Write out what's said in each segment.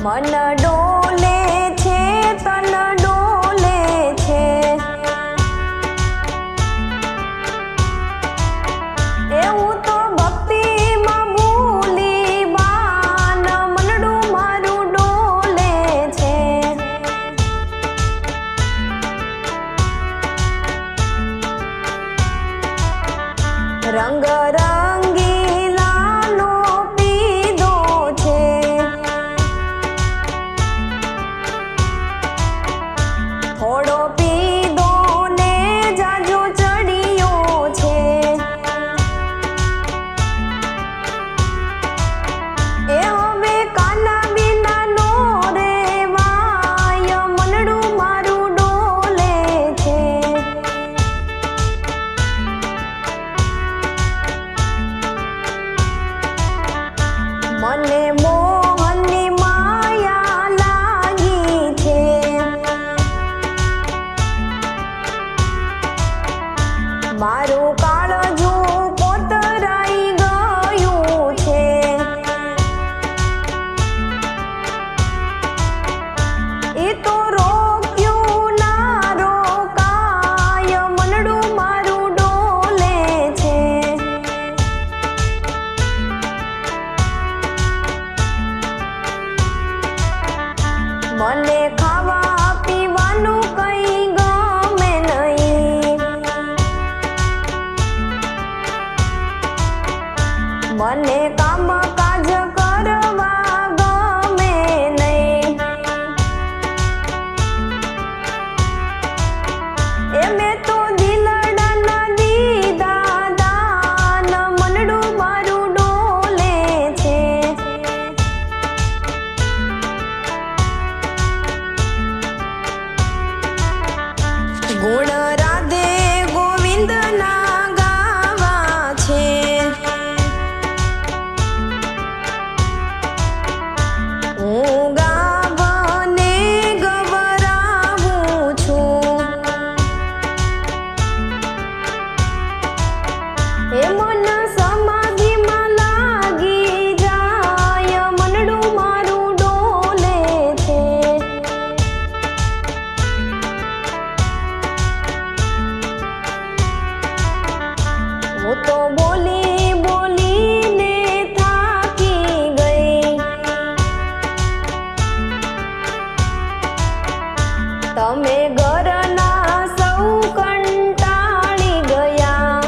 મન ડોલે છે તન ડોલે છે એવું તો ભક્તિમાં ભૂલી બાન મનડું મારું ડોલે છે રંગ રંગીલાનો પીધો છે થોડો પીધો ને જાજો ચડિયો છે એ હવે કાના વિના નો રેવાય મનડું મારું ડોલે છે મને મોહનની માયા લાગી છે મારું કાળજું કોતરાઈ ગયું છે એ તો રોક્યું ના રોકાય મનડું મારું ડોલે છે મને ખાવા પીવાનું કઈ ગમે નહીં મને કામ કાજ કરવા ગમે નહીં એ મેં તો દિલડાના દીધા દાન મનડું મારું ડોલે છે ગુણ રાધે ગોવિંદના ગાવા છે હું ગાવને ગવરાવું છું એ મન સમાધિમાં લાગી જાય મનડું મારું ડોલે છે હું તો બોલી બોલીને થાકી ગઈ તમે ઘરના સૌ કંટાળી ગયા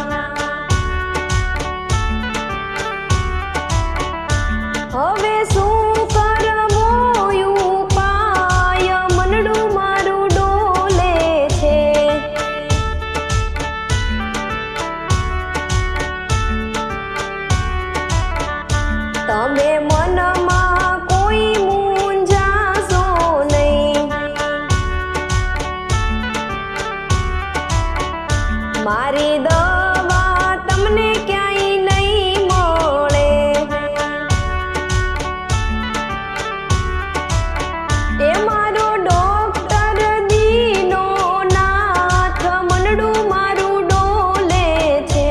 હવે શું કરવું ઉપાય મનડું મારું ડોલે છે તમે મનમાં કોઈ મૂંઝાશો નહીં મારી દવા તમને ક્યાંય નહીં મળે એ મારો ડોક્ટર દીનો નાથ મનડું મારું ડોલે છે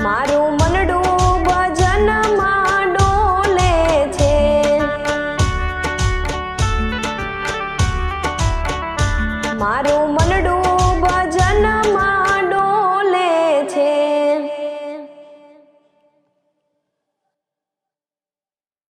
મારે